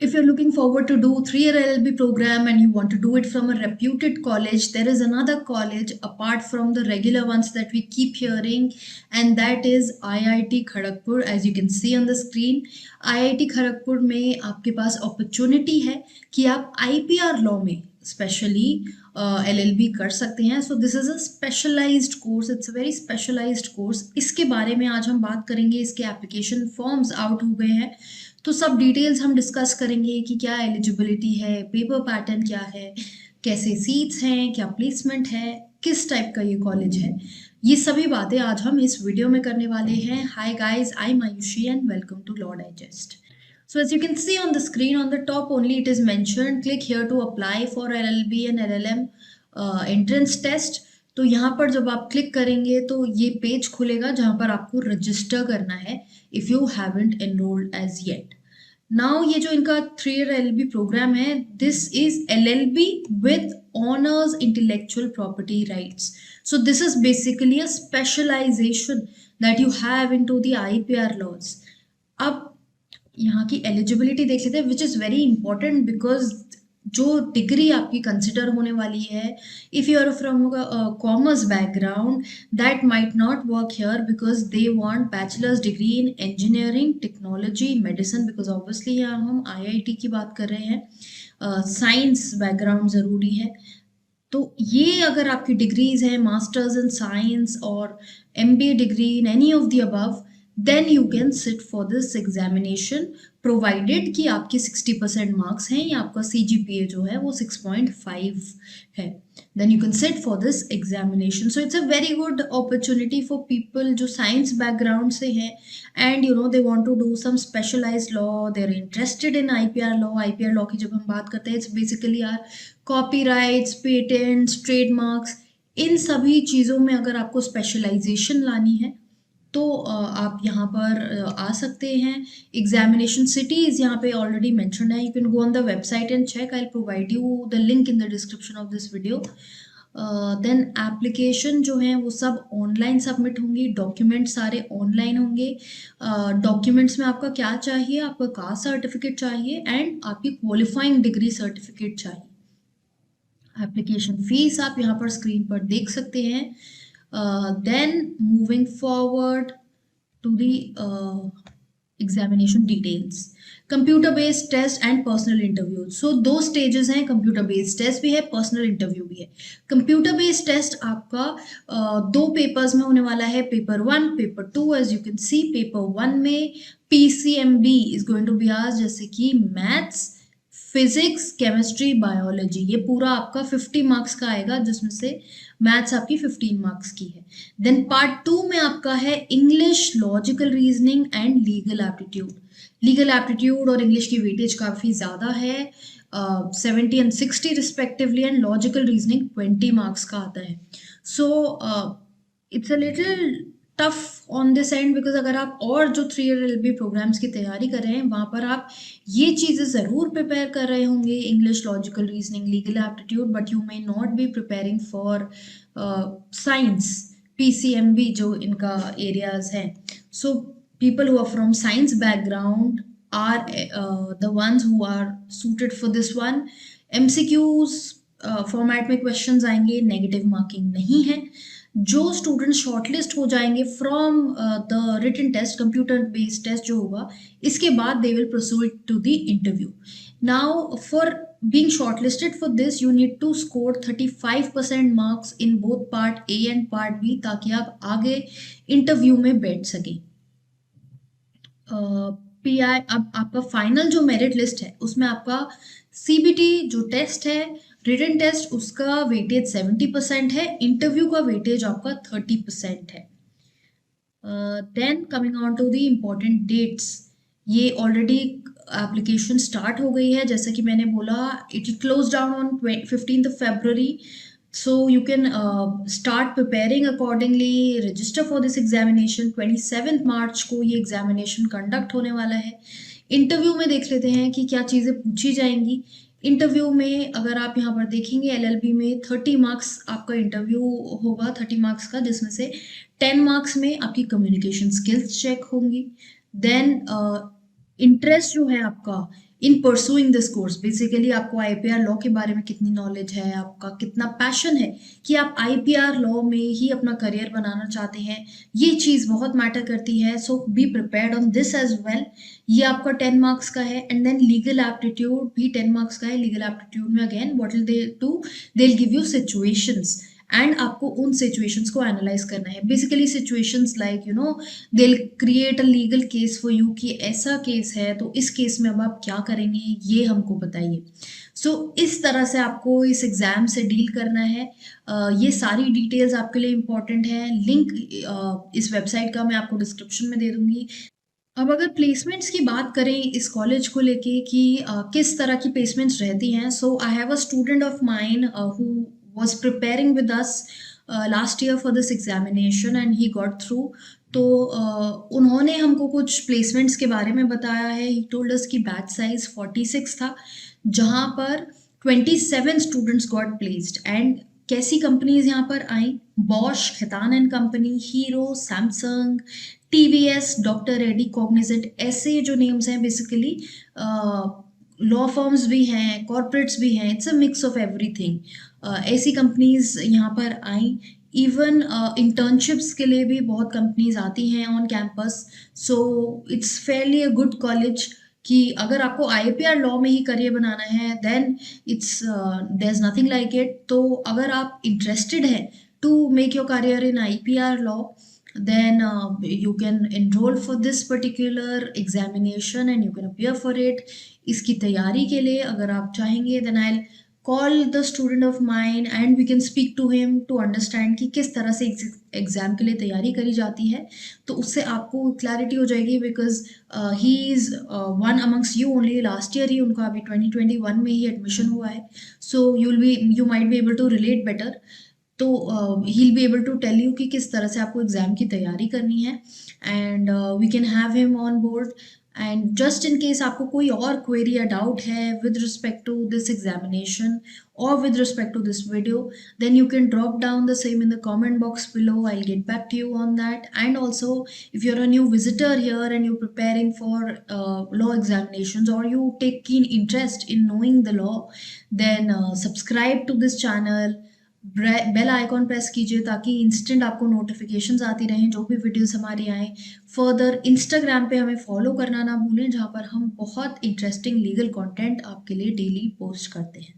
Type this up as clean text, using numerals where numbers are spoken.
If you're looking forward to do 3-year LLB program and you want to do it from a reputed college, there is another college apart from the regular ones that we keep hearing, and that is IIT Kharagpur. As you can see on the screen, IIT Kharagpur में आपके पास opportunity है कि आप IPR law में specially LLB कर सकते हैं. So this is a specialized course, it's a very specialized course. इसके बारे में आज हम बात करेंगे. इसके एप्लीकेशन फॉर्म्स आउट हो गए हैं, तो सब डिटेल्स हम डिस्कस करेंगे कि क्या एलिजिबिलिटी है, पेपर पैटर्न क्या है, कैसे सीट्स हैं, क्या प्लेसमेंट है, किस टाइप का ये कॉलेज है. ये सभी बातें आज हम इस वीडियो में करने वाले हैं. Hi guys, I am Ayushi and welcome to law digest. So as you can see on the screen, on the top only it is mentioned, click here to apply for LLB and LLM entrance test. तो यहाँ पर जब आप click करेंगे तो ये page खुलेगा जहाँ पर आपको रजिस्टर करना है if you haven't enrolled as yet. Now ये जो इनका 3-year LLB प्रोग्राम है, this is LLB with honors intellectual property rights. So this is basically a specialization that you have into the IPR laws. अब यहाँ की eligibility देख लेते हैं, which is very important because जो डिग्री आपकी consider होने वाली है, if you are from commerce background, that might not work here because they want bachelors degree in engineering, technology, medicine. Because obviously यहाँ हम IIT की बात कर रहे हैं, साइंस बैकग्राउंड ज़रूरी है. तो ये अगर आपकी डिग्रीज हैं मास्टर्स इन साइंस और MBA degree in any of the above, then you can sit for this examination provided कि आपके 60% मार्क्स हैं या आपका CGPA जो है वो 6.5 है. then you can sit for this examination. So it's a very good opportunity for people जो science background से हैं and you know they want to do some specialized law, they're interested in IPR law. IPR law की जब हम बात करते हैं, it's basically our copyrights, patents, trademarks. इन सभी चीज़ों में अगर आपको स्पेशलाइजेशन लानी है तो आप यहाँ पर आ सकते हैं. एग्जामिनेशन सिटीज़ यहाँ पे ऑलरेडी मेंशन है. You can go on the website and check. I provide you the link in the description of this video. Then application जो है वो सब ऑनलाइन सबमिट होंगी, डॉक्यूमेंट सारे ऑनलाइन होंगे. डॉक्यूमेंट्स में आपका क्या चाहिए, आपका कास्ट सर्टिफिकेट चाहिए एंड आपकी क्वालिफाइंग डिग्री सर्टिफिकेट चाहिए. एप्लीकेशन फीस आप यहाँ पर स्क्रीन पर देख सकते हैं. Then moving forward to the examination details, computer based test and personal interview. So दो stages हैं, computer based test भी है, personal interview भी है. computer based test आपका दो papers में होने वाला है, paper 1, paper 2. as you can see, paper 1 में PCMB is going to be asked, जैसे कि maths, फिजिक्स, केमिस्ट्री, बायोलॉजी. ये पूरा आपका 50 मार्क्स का आएगा, जिसमें से मैथ्स आपकी 15 मार्क्स की है. देन पार्ट 2 में आपका है English, logical reasoning and legal aptitude. Legal aptitude और इंग्लिश की वेटेज काफ़ी ज़्यादा है, 70 and 60 respectively, and logical reasoning 20 marks का आता है. So it's a little tough on this and because अगर आप और जो 3-year LLB प्रोग्राम्स की तैयारी कर रहे हैं वहाँ पर आप ये चीज़ें ज़रूर प्रिपेयर कर रहे होंगे, English, logical reasoning, legal aptitude, but you may not be preparing for science, PCMB जो इनका एरियाज हैं. So people who are from science background are the ones who are suited for this one. MCQs format में questions आएंगे, negative marking नहीं है. जो student shortlist हो जाएंगे from the written test, computer based test जो होगा, इसके बाद they will proceed to the interview. Now for being shortlisted for this you need to score 35% marks in both part A and part B, ताकि आप आगे interview में बैठ सकें. PI अब आपका फाइनल जो मेरिट लिस्ट है उसमें आपका CBT जो टेस्ट है, रिटन टेस्ट, उसका वेटेज 70% है, इंटरव्यू का वेटेज आपका 30% है. Then coming on to the important dates, ये ऑलरेडी एप्लीकेशन स्टार्ट हो गई है. जैसा कि मैंने बोला, it close down on 15th February. So you can start preparing accordingly, register for this examination. 27th March को ये एग्जामिनेशन कंडक्ट होने वाला है. इंटरव्यू में देख लेते हैं कि क्या चीज़ें पूछी जाएंगी. इंटरव्यू में अगर आप यहाँ पर देखेंगे, LLB में 30 मार्क्स आपका इंटरव्यू होगा, 30 मार्क्स का, जिसमें से 10 मार्क्स में आपकी कम्युनिकेशन स्किल्स चेक होंगी. देन इंटरेस्ट जो है आपका इन परसुइंग दिस कोर्स। बेसिकली आपको आईपीआर लॉ के बारे में कितनी नॉलेज है, आपका कितना पैशन है कि आप आईपीआर लॉ में ही अपना करियर बनाना चाहते हैं, ये चीज़ बहुत मैटर करती है। So be prepared on this as well. ये आपका 10 मार्क्स का है। एंड देन लीगल एप्टीट्यूड भी 10 मार्क्स का है। लीगल एप्टीट्यूड में again what will they do, they will give you situations and आपको उन सिचुएशंस को एनालाइज करना है। Basically situations like they will create a legal case for you कि ऐसा केस है तो इस केस में अब आप क्या करेंगे, ये हमको बताइए। सो इस तरह से आपको इस एग्जाम से डील करना है। ये सारी डिटेल्स आपके लिए इम्पॉर्टेंट है। लिंक इस वेबसाइट का मैं आपको डिस्क्रिप्शन में दे दूंगी। अब अगर प्लेसमेंट्स की बात करें इस कॉलेज को लेके कि किस तरह की प्लेसमेंट्स रहती हैं, so I have a student of mine who was preparing with us last year for this examination and he got through. तो उन्होंने हमको कुछ प्लेसमेंट्स के बारे में बताया है। ही टोल्ड अस कि बैच साइज 46 था, जहाँ पर 27 स्टूडेंट्स गॉट प्लेस्ड। एंड कैसी कंपनीज यहाँ पर आई, Bosch, Khaitan and company, Hero, Samsung, TVS, doctor Reddy, Cognizant, ऐसे जो नेम्स हैं। बेसिकली लॉ फर्म्स भी हैं, कॉर्पोरेट्स भी हैं, it's a mix of everything. ऐसी कंपनीज यहाँ पर आई। इवन इंटर्नशिप्स के लिए भी बहुत कंपनीज आती हैं on campus. So it's Fairlie a good college कि अगर आपको आईपीआर लॉ में ही करियर बनाना है then it's there is nothing like it. तो अगर आप इंटरेस्टेड हैं to make your career in IPR law, then you can enroll for this particular examination and you can appear for it. इसकी तैयारी के लिए अगर आप चाहेंगे then I'll call the student of mine and we can speak to him to understand कि किस तरह से एग्जाम के लिए तैयारी करी जाती है। तो उससे आपको क्लैरिटी हो जाएगी because he is one amongst you only. Last year ही उनका अभी 2021 में ही एडमिशन हुआ है। So you might be able to relate better. तो he will be able to tell you कि किस तरह से आपको एग्जाम की तैयारी करनी है। And we can have him on board. And just in case आपको कोई और क्वेरी या डाउट है with respect to this examination or with respect to this video, then you can drop down the same in the comment box below. I'll get back to you on that. And also if you're a new visitor here and you're preparing for law examinations or you take keen interest in knowing the law, then subscribe to this channel, bell icon press कीजिए ताकि instant आपको notifications आती रहें जो भी videos हमारी आए। Further Instagram पे हमें फॉलो करना ना भूलें, जहाँ पर हम बहुत इंटरेस्टिंग लीगल कंटेंट आपके लिए डेली पोस्ट करते हैं।